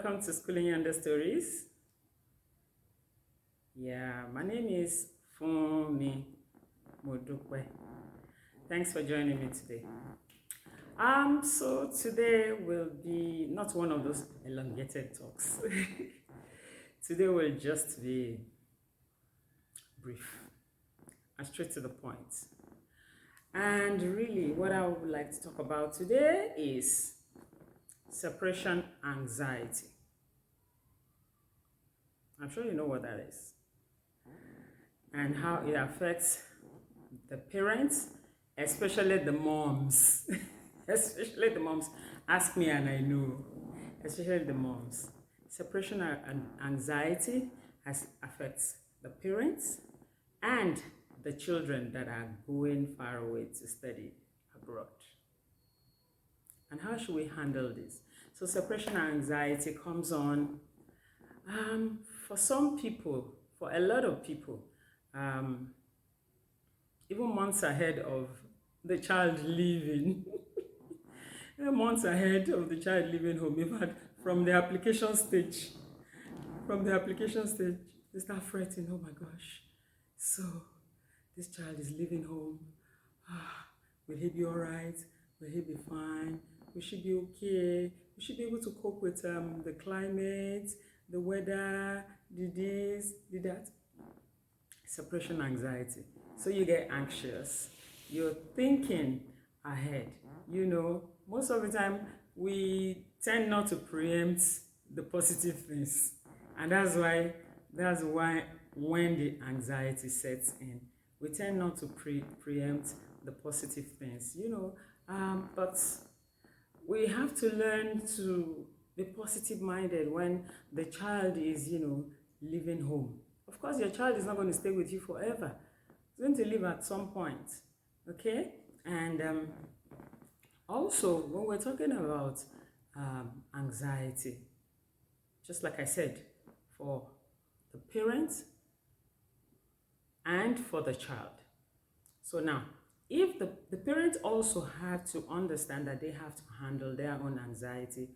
Welcome to Schooling Under Stories. Yeah, my name is Fumi Modukwe. Thanks for joining me today. So today will be not one of those elongated talks. Today will just be brief and straight to the point. And really, what I would like to talk about today is separation anxiety. I'm sure you know what that is and how it affects the parents, especially the moms. Especially the moms. Ask me and I know. Especially the moms. Separation anxiety affects the parents and the children that are going far away to study abroad. And how should we handle this? So separation anxiety comes on for some people, for a lot of people, even months ahead of the child leaving. Months ahead of the child leaving home. In fact, from the application stage, they start fretting, oh my gosh, so this child is leaving home. Will he be all right? Will he be fine? Will she be okay? Will she be able to cope with the climate, the weather, the this, the that? Separation anxiety. So you get anxious. You're thinking ahead. You know, most of the time we tend not to preempt the positive things. And that's why when the anxiety sets in, we tend not to preempt the positive things, you know. But we have to learn to be positive minded when the child is, you know, leaving home. Of course, your child is not going to stay with you forever. It's going to leave at some point, okay? And also, when we're talking about anxiety, just like I said, for the parents and for the child. So now, if the parents also have to understand that they have to handle their own anxiety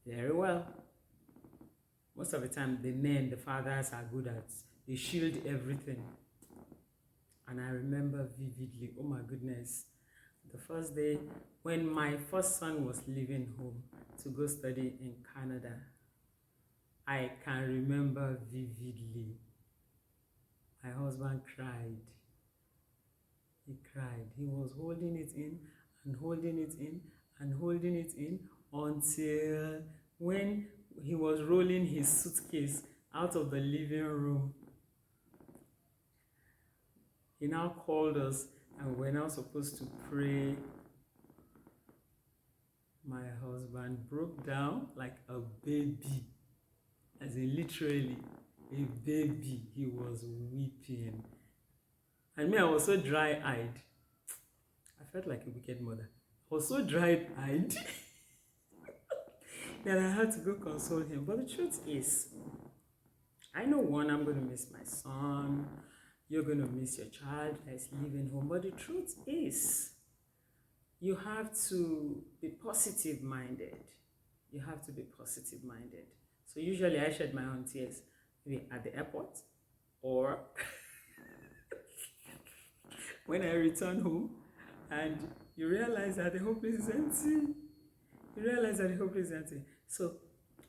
very well. Most of the time, the men, the fathers are good at, they shield everything. And I remember vividly, oh my goodness, the first day when my first son was leaving home to go study in Canada, I can remember vividly. My husband cried. He cried. He was holding it in and holding it in and holding it in until when he was rolling his suitcase out of the living room. He now called us and we're now supposed to pray. My husband broke down like a baby, as in literally a baby. He was weeping. And me, I was so dry-eyed. I felt like a wicked mother. I was so dry-eyed that I had to go console him. But the truth is, I know one, I'm going to miss my son. You're going to miss your child that's leaving home. But the truth is, you have to be positive-minded. You have to be positive-minded. So usually I shed my own tears, maybe at the airport or when I return home and you realize that the whole place is empty. So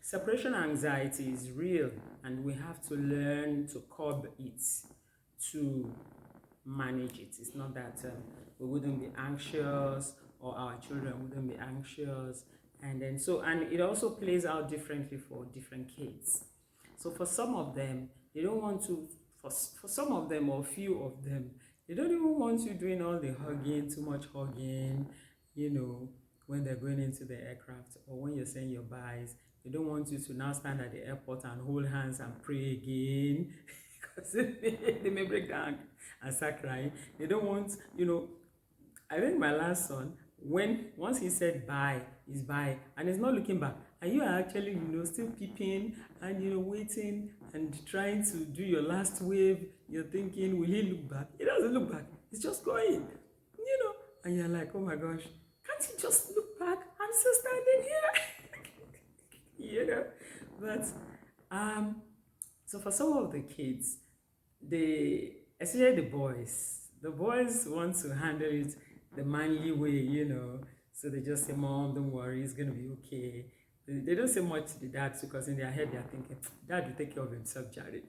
separation anxiety is real and we have to learn to curb it, to manage it. It's not that we wouldn't be anxious or our children wouldn't be anxious. And it also plays out differently for different kids. So for some of them, they don't want to, for some of them or few of them, they don't even want you doing all the hugging, too much hugging, you know, when they're going into the aircraft or when you're saying your byes. They don't want you to now stand at the airport and hold hands and pray again because they may break down and start crying. They don't want, you know, I think my last son, once he said bye, is bye, and he's not looking back, and you are actually, you know, still peeping and, you know, waiting and trying to do your last wave. You're thinking, will he look back? He doesn't look back. He's just going, you know, and you're like, oh my gosh, can't he just look back? I'm still standing here. You know, But um, so for some of the kids, especially the boys want to handle it the manly way, So they just say, "Mom, don't worry, it's gonna be okay." They don't say much to the dads because in their head they're thinking, "Dad will take care of himself, Jared."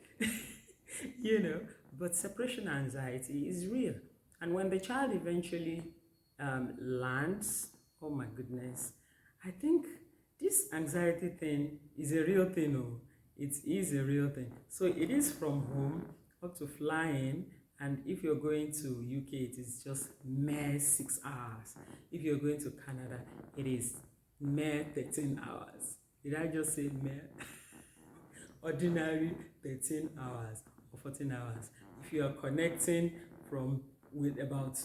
you know. But separation anxiety is real, and when the child eventually lands, oh my goodness, I think this anxiety thing is a real thing. Oh, it is a real thing. So it is from home up to flying, and if you're going to UK, it is just mere 6 hours. If you're going to Canada, it is mere 13 hours. Did I just say mere? Ordinary 13 hours or 14 hours. If you are connecting from with about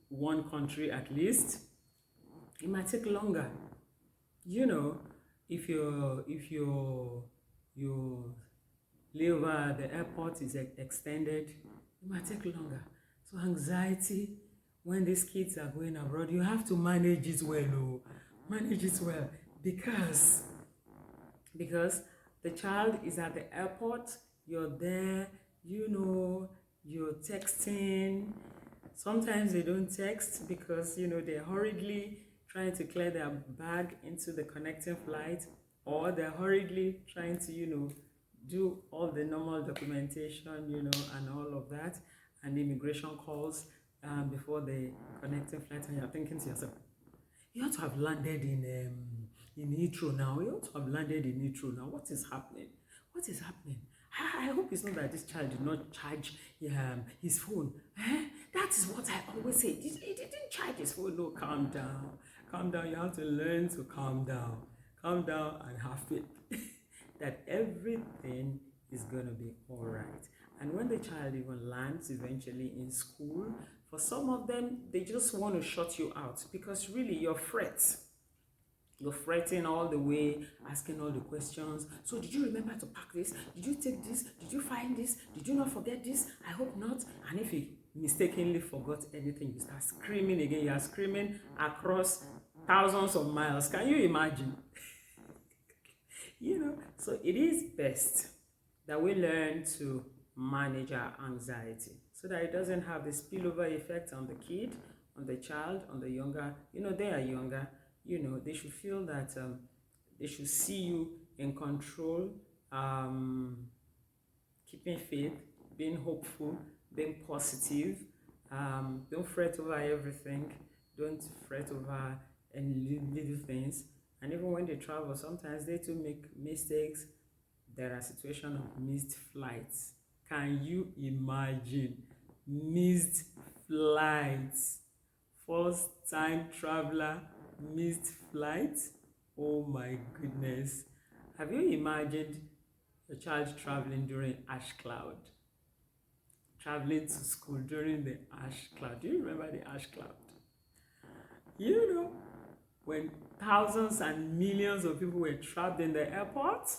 one country at least, it might take longer. You know, if your layover at the airport is extended, it might take longer. So anxiety, when these kids are going abroad, you have to manage it well. Oh, manage it well because the child is at the airport, you're there, you're texting. Sometimes they don't text because they're hurriedly trying to clear their bag into the connecting flight, or they're hurriedly trying to do all the normal documentation, and all of that, and immigration calls before the connecting flight, and you're thinking to yourself, you ought to have landed in Heathrow now. You ought to have landed in Heathrow now. What is happening? What is happening? I hope it's not that this child did not charge his phone. That is what I always say. He didn't charge his phone. No, calm down. Calm down. You have to learn to calm down. Calm down and have faith that everything is going to be all right. And when the child even lands eventually in school, for some of them, they just want to shut you out because really you're fretting all the way, asking all the questions. So did you remember to pack this? Did you take this? Did you find this? Did you not forget this? I hope not. And if you mistakenly forgot anything, you start screaming again. You are screaming across thousands of miles. Can you imagine? So it is best that we learn to manage our anxiety so that it doesn't have the spillover effect on the kid, on the child, on the younger. They are younger. They should feel that they should see you in control, keeping faith, being hopeful, being positive. Don't fret over everything. Don't fret over any little things. And even when they travel, sometimes they too make mistakes. There are situations of missed flights. Can you imagine missed flights? First time traveler, missed flights? Oh my goodness. Have you imagined your child traveling during ash cloud? Traveling to school during the ash cloud. Do you remember the ash cloud? When thousands and millions of people were trapped in the airport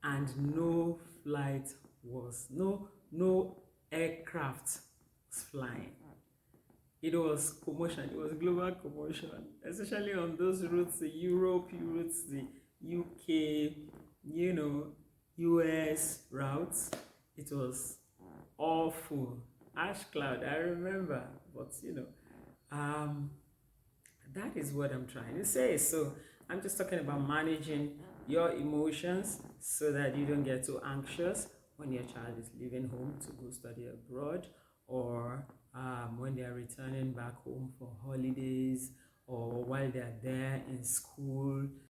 and no aircraft was flying. It was commotion. It was global commotion, especially on those routes, the Europe routes, the UK, US routes. It was awful. Ash cloud, I remember. But that is what I'm trying to say. So I'm just talking about managing your emotions so that you don't get too anxious when your child is leaving home to go study abroad, or when they are returning back home for holidays, or while they are there in school.